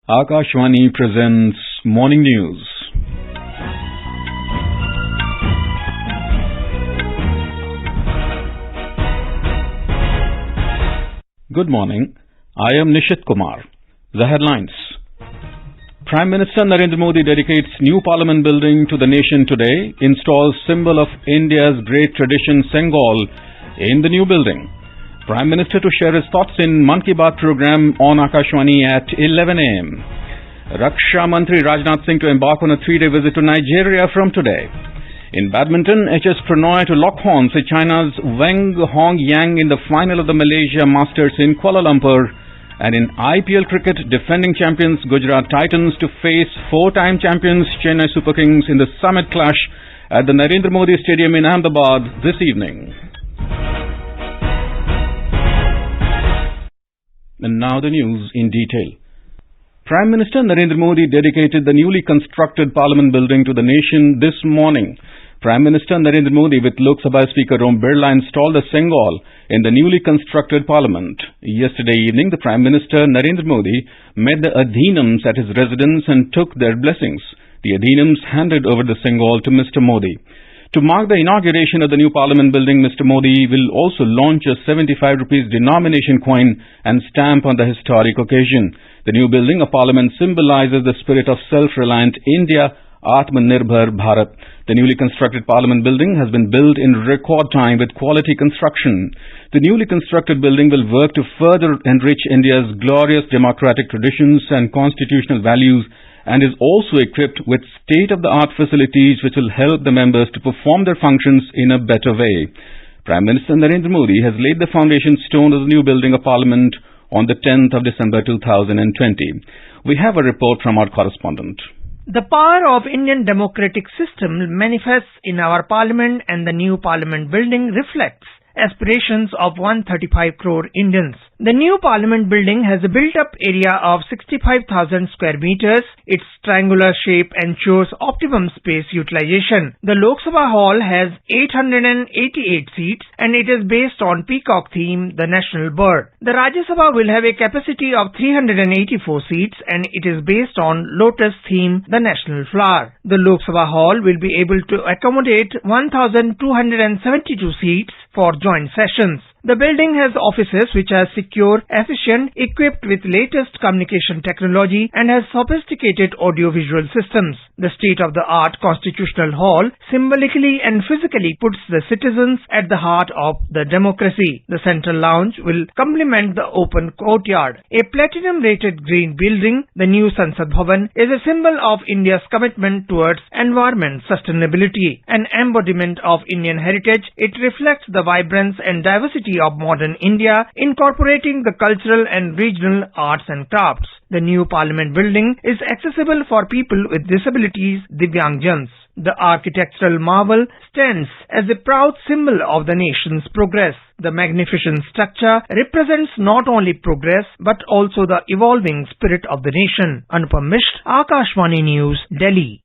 Akashvani presents Morning News. Good morning. I am Nishit Kumar. The headlines. Prime Minister Narendra Modi dedicates new Parliament building to the nation today, installs symbol of India's great tradition Sengol in the new building. Prime Minister to share his thoughts in Mann Ki Baat program on Akashvani at 11 a.m. Raksha Mantri Rajnath Singh to embark on a 3-day visit to Nigeria from today. In badminton, HS Prannoy to lock horns with China's Weng in the Final of the Malaysia Masters in Kuala Lumpur. And in IPL Cricket, defending champions Gujarat Titans to face 4-time champions Chennai Super Kings in the summit clash at the Narendra Modi Stadium in Ahmedabad this evening. And now the news in detail. Prime Minister Narendra Modi dedicated the newly constructed Parliament building to the nation this morning. Prime Minister Narendra Modi with Lok Sabha Speaker Om Birla installed a Sengol in the newly constructed Parliament. Yesterday evening, the Prime Minister Narendra Modi met the Adhinams at his residence and took their blessings. The Adhinams handed over the Sengol to Mr. Modi. To mark the inauguration of the new Parliament building, Mr. Modi will also launch a 75 rupees denomination coin and stamp on the historic occasion. The new building of Parliament symbolizes the spirit of self-reliant India, Atmanirbhar Bharat. The newly constructed Parliament building has been built in record time with quality construction. The newly constructed building will work to further enrich India's glorious democratic traditions and constitutional values, and is also equipped with state-of-the-art facilities which will help the members to perform their functions in a better way. Prime Minister Narendra Modi has laid the foundation stone of the new building of Parliament on the 10th of December 2020. We have a report from our correspondent. The power of Indian democratic system manifests in our Parliament, and the new Parliament building reflects aspirations of 135 crore Indians. The new Parliament building has a built-up area of 65,000 square meters. Its triangular shape ensures optimum space utilization. The Lok Sabha Hall has 888 seats and it is based on peacock theme, the national bird. The Rajya Sabha will have a capacity of 384 seats and it is based on lotus theme, the national flower. The Lok Sabha Hall will be able to accommodate 1,272 seats for joint sessions. The building has offices which are secure, efficient, equipped with latest communication technology and has sophisticated audio-visual systems. The state-of-the-art Constitutional Hall symbolically and physically puts the citizens at the heart of the democracy. The central lounge will complement the open courtyard. A platinum-rated green building, the new Sansad Bhavan, is a symbol of India's commitment towards environment sustainability. An embodiment of Indian heritage, it reflects the vibrance and diversity of modern India, incorporating the cultural and regional arts and crafts. The new Parliament building is accessible for people with disabilities, Divyangjans. The architectural marvel stands as a proud symbol of the nation's progress. The magnificent structure represents not only progress but also the evolving spirit of the nation. Anupam Mishra, Akashvani News, Delhi.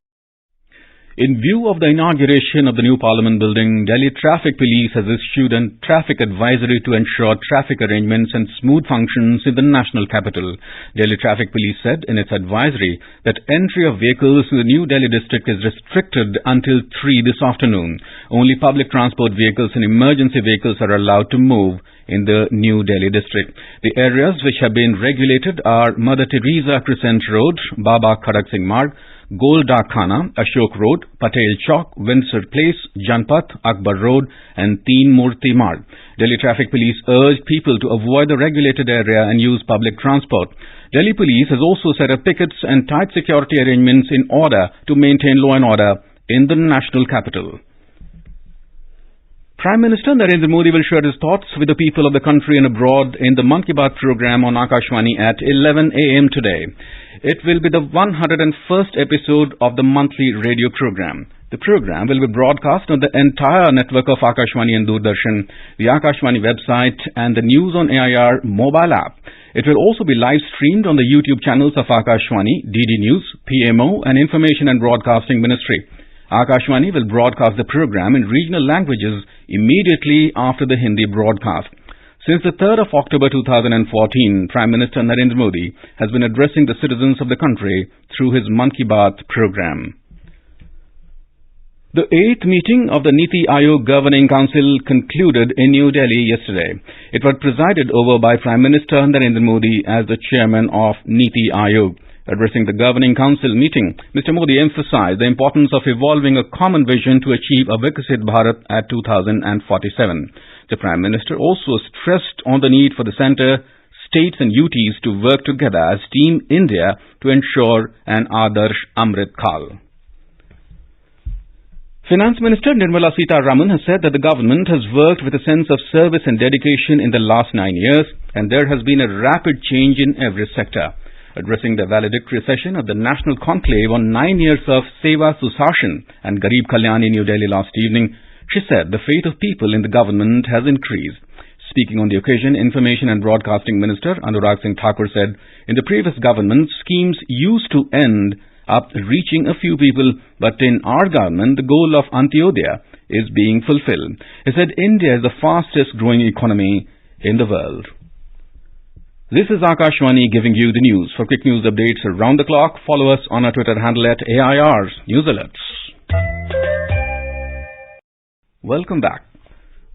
In view of the inauguration of the new Parliament building, Delhi Traffic Police has issued a traffic advisory to ensure traffic arrangements and smooth functions in the national capital. Delhi Traffic Police said in its advisory that entry of vehicles to the new Delhi district is restricted until 3 this afternoon. Only public transport vehicles and emergency vehicles are allowed to move in the new Delhi district. The areas which have been regulated are Mother Teresa Crescent Road, Baba Khadak Singh Marg, Gol Dak Khana, Ashok Road, Patel Chowk, Windsor Place, Janpath, Akbar Road and Teen Murti Marg. Delhi Traffic Police urged people to avoid the regulated area and use public transport. Delhi Police has also set up pickets and tight security arrangements in order to maintain law and order in the national capital. Prime Minister Narendra Modi will share his thoughts with the people of the country and abroad in the Mann Ki Baat program on Akashvani at 11 a.m. today. It will be the 101st episode of the monthly radio program. The program will be broadcast on the entire network of Akashvani and Doordarshan, the Akashvani website and the News on AIR mobile app. It will also be live streamed on the YouTube channels of Akashvani, DD News, PMO and Information and Broadcasting Ministry. Akashvani will broadcast the program in regional languages immediately after the Hindi broadcast. Since the 3rd of October 2014, Prime Minister Narendra Modi has been addressing the citizens of the country through his Mann Ki Baat program. The 8th meeting of the Niti Aayog Governing Council concluded in New Delhi yesterday. It was presided over by Prime Minister Narendra Modi as the chairman of Niti Aayog. Addressing the Governing Council meeting, Mr. Modi emphasized the importance of evolving a common vision to achieve a Viksit Bharat at 2047. The Prime Minister also stressed on the need for the centre, states and UTs to work together as Team India to ensure an Adarsh Amrit Kal. Finance Minister Nirmala Sitaraman has said that the government has worked with a sense of service and dedication in the last 9 years, and there has been a rapid change in every sector. Addressing the valedictory session of the National Conclave on 9 years of Seva Susashan and Garib Kalyan in New Delhi last evening, she said the faith of people in the government has increased. Speaking on the occasion, Information and Broadcasting Minister Anurag Singh Thakur said, in the previous government, schemes used to end up reaching a few people, but in our government, the goal of Antyodaya is being fulfilled. He said India is the fastest growing economy in the world. This is Akashvani giving you the news. For quick news updates around the clock, follow us on our Twitter handle at AIR News Alerts. Welcome back.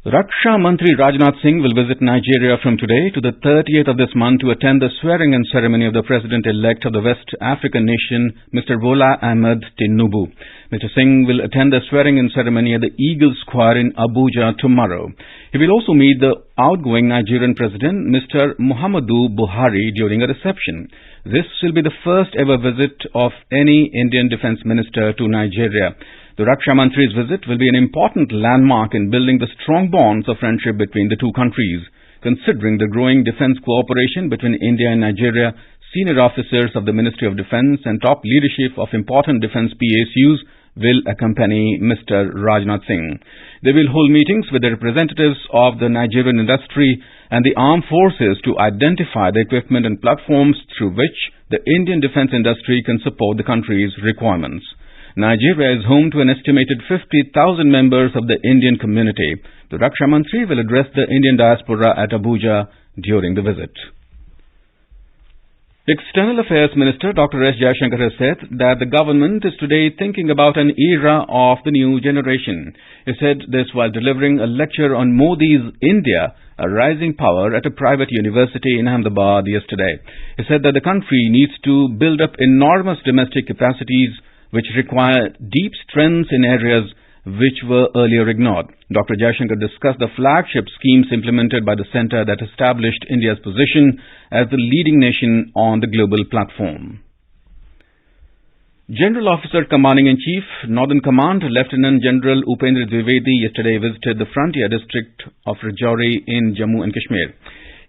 Raksha Mantri Rajnath Singh will visit Nigeria from today to the 30th of this month to attend the swearing-in ceremony of the President-elect of the West African nation, Mr. Bola Ahmed Tinubu. Mr. Singh will attend the swearing-in ceremony at the Eagle Square in Abuja tomorrow. He will also meet the outgoing Nigerian President, Mr. Muhammadu Buhari, during a reception. This will be the first ever visit of any Indian Defence Minister to Nigeria. The Raksha Mantri's visit will be an important landmark in building the strong bonds of friendship between the two countries. Considering the growing defence cooperation between India and Nigeria, senior officers of the Ministry of Defence and top leadership of important defence PSUs will accompany Mr. Rajnath Singh. They will hold meetings with the representatives of the Nigerian industry and the armed forces to identify the equipment and platforms through which the Indian defence industry can support the country's requirements. Nigeria is home to an estimated 50,000 members of the Indian community. The Raksha Mantri will address the Indian diaspora at Abuja during the visit. External Affairs Minister Dr. S. Jaishankar has said that the government is today thinking about an era of the new generation. He said this while delivering a lecture on Modi's India, a rising power at a private university in Ahmedabad yesterday. He said that the country needs to build up enormous domestic capacities which require deep strengths in areas which were earlier ignored. Dr. Jaishankar discussed the flagship schemes implemented by the centre that established India's position as the leading nation on the global platform. General Officer Commanding-in-Chief, Northern Command, Lieutenant General Upendra Dwivedi yesterday visited the frontier district of Rajouri in Jammu and Kashmir.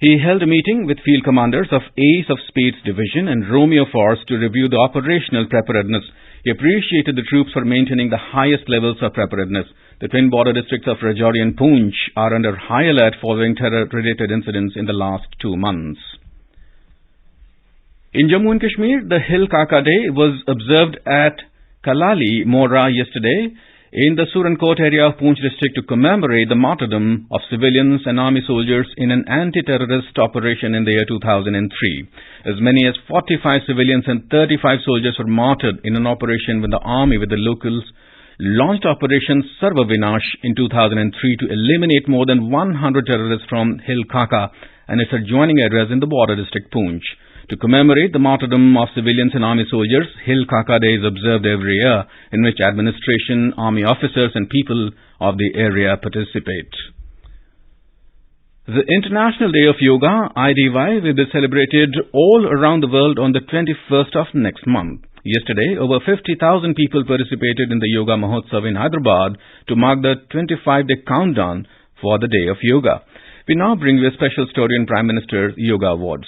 He held a meeting with field commanders of Ace of Spades Division and Romeo Force to review the operational preparedness. He appreciated the troops for maintaining the highest levels of preparedness. The twin border districts of Rajouri and Poonch are under high alert following terror-related incidents in the last 2 months. In Jammu and Kashmir, the Hill Kaka Day was observed at Kalali Mora yesterday in the Surankot area of Poonch district to commemorate the martyrdom of civilians and army soldiers in an anti-terrorist operation in the year 2003. As many as 45 civilians and 35 soldiers were martyred in an operation when the army with the locals launched Operation Sarva Vinash in 2003 to eliminate more than 100 terrorists from Hill Kaka and its adjoining areas in the border district Poonch. To commemorate the martyrdom of civilians and army soldiers, Hill Kaka Day is observed every year, in which administration, army officers and people of the area participate. The International Day of Yoga, IDY, will be celebrated all around the world on the 21st of next month. Yesterday, over 50,000 people participated in the Yoga Mahotsav in Hyderabad to mark the 25-day countdown for the Day of Yoga. We now bring you a special story on Prime Minister's Yoga Awards.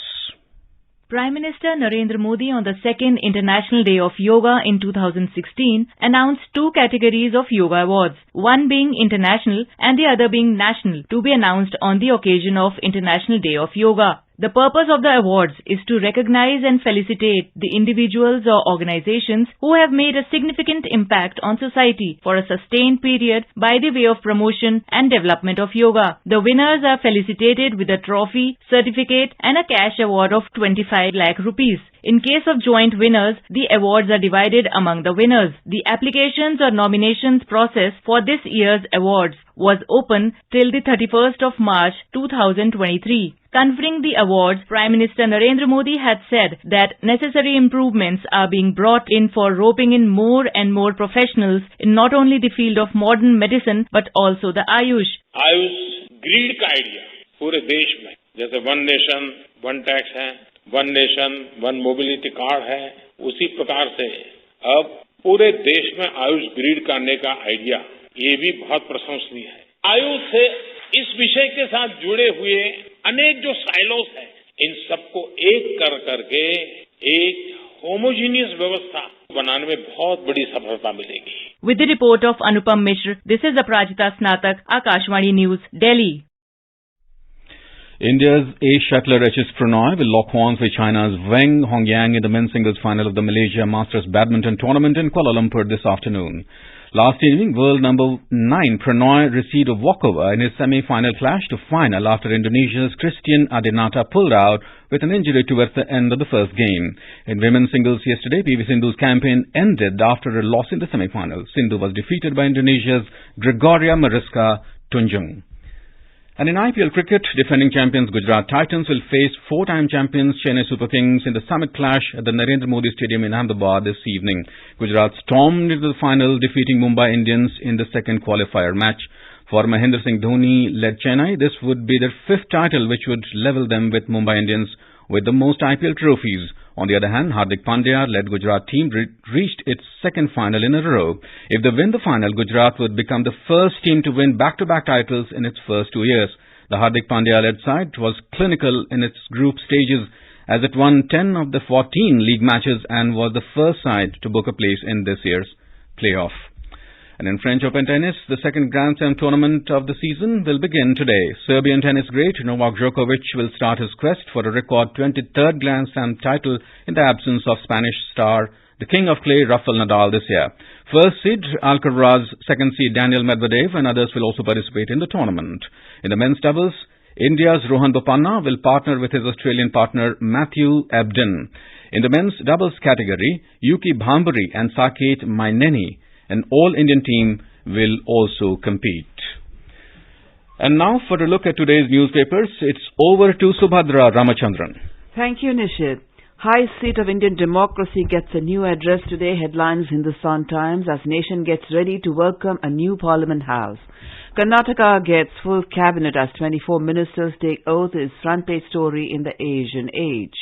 Prime Minister Narendra Modi on the second International Day of Yoga in 2016 announced 2 categories of Yoga Awards, one being international and the other being national, to be announced on the occasion of International Day of Yoga. The purpose of the awards is to recognize and felicitate the individuals or organizations who have made a significant impact on society for a sustained period by the way of promotion and development of yoga. The winners are felicitated with a trophy, certificate and a cash award of 25 lakh rupees. In case of joint winners, the awards are divided among the winners. The applications or nominations process for this year's awards was open till the 31st of March 2023. Conferring the awards, Prime Minister Narendra Modi had said that necessary improvements are being brought in for roping in more and more professionals in not only the field of modern medicine but also the Ayush. Ayush grid का idea पूरे देश में, जैसे one nation one tax है, one nation one mobility card है, उसी प्रकार से अब पूरे देश में आयुष ग्रिड करने का आइडिया, ये भी बहुत प्रशंसनीय है। आयुष से इस विषय के साथ जुड़े हुए अनेक जो साइलोस हैं, इन सबको एक कर करके एक होमोजीनियस व्यवस्था बनाने में बहुत बड़ी सफलता मिलेगी। With the report of Anupam Mishra, this is Aparajita Snatak, Akashvani News, Delhi. India's ace shuttler HS Prannoy will lock horns with China's Weng in the men's singles final of the Malaysia Masters Badminton tournament in Kuala Lumpur this afternoon. Last evening, world number 9 Prannoy received a walkover in his semi-final clash to final after Indonesia's Christian Adinata pulled out with an injury towards the end of the first game. In women's singles yesterday, PV Sindhu's campaign ended after a loss in the semi-final. Sindhu was defeated by Indonesia's Gregoria Mariska Tunjung. And in IPL Cricket, defending champions Gujarat Titans will face four-time champions Chennai Super Kings in the summit clash at the Narendra Modi Stadium in Ahmedabad this evening. Gujarat stormed into the final, defeating Mumbai Indians in the second qualifier match. For Mahendra Singh Dhoni-led Chennai, this would be their fifth title, which would level them with Mumbai Indians with the most IPL trophies. On the other hand, Hardik Pandya-led Gujarat team reached its second final in a row. If they win the final, Gujarat would become the first team to win back-to-back titles in its first 2 years. The Hardik Pandya-led side was clinical in its group stages as it won 10 of the 14 league matches and was the first side to book a place in this year's playoff. And in French Open tennis, the second Grand Slam tournament of the season will begin today. Serbian tennis great Novak Djokovic will start his quest for a record 23rd Grand Slam title in the absence of Spanish star, the king of clay, Rafael Nadal this year. First seed Alcaraz, second seed Daniel Medvedev and others will also participate in the tournament. In the men's doubles, India's Rohan Bopanna will partner with his Australian partner Matthew Ebden. In the men's doubles category, Yuki Bhambari and Saket Maineni, an all-Indian team, will also compete. And now for a look at today's newspapers, it's over to Subhadra Ramachandran. Thank you, Nishit. High seat of Indian democracy gets a new address today, headlines in the Sun Times, as nation gets ready to welcome a new Parliament House. Karnataka gets full cabinet as 24 ministers take oath is front page story in the Asian Age.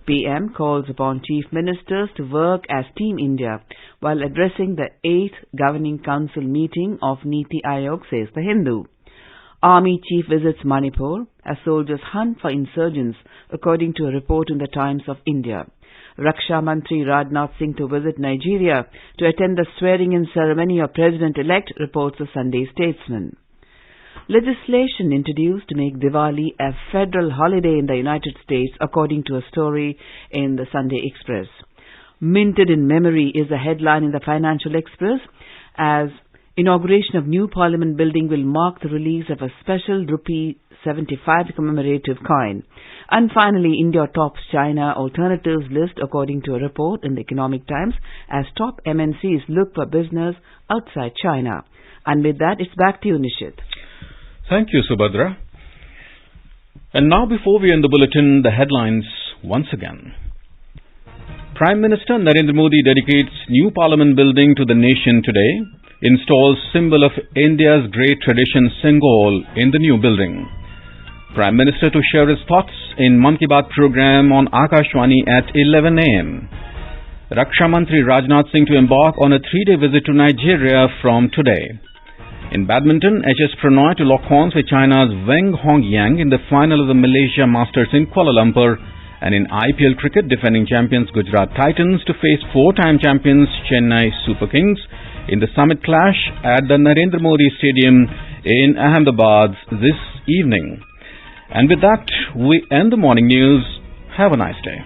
PM calls upon chief ministers to work as Team India while addressing the 8th Governing Council meeting of Niti Aayog, says the Hindu. Army chief visits Manipur as soldiers hunt for insurgents, according to a report in the Times of India. Raksha Mantri Rajnath Singh to visit Nigeria to attend the swearing-in ceremony of President-elect, reports the Sunday Statesman. Legislation introduced to make Diwali a federal holiday in the United States, according to a story in the Sunday Express. Minted in memory is the headline in the Financial Express, as inauguration of new Parliament building will mark the release of a special rupee 75 commemorative coin. And finally, India tops China alternatives list, according to a report in the Economic Times, as top MNCs look for business outside China. And with that, it's back to you, Nishit. Thank you, Subhadra. And now, before we end the bulletin, the headlines once again. Prime Minister Narendra Modi dedicates new Parliament building to the nation today, installs symbol of India's great tradition Sengol in the new building. Prime Minister to share his thoughts in Mann Ki Baat program on Akashvani at 11 a.m. Raksha Mantri Rajnath Singh to embark on a 3-day visit to Nigeria from today. In badminton, HS Prannoy to lock horns with China's Weng in the final of the Malaysia Masters in Kuala Lumpur. And in IPL Cricket, defending champions Gujarat Titans to face four-time champions Chennai Super Kings in the summit clash at the Narendra Modi Stadium in Ahmedabad this evening. And with that, we end the morning news. Have a nice day.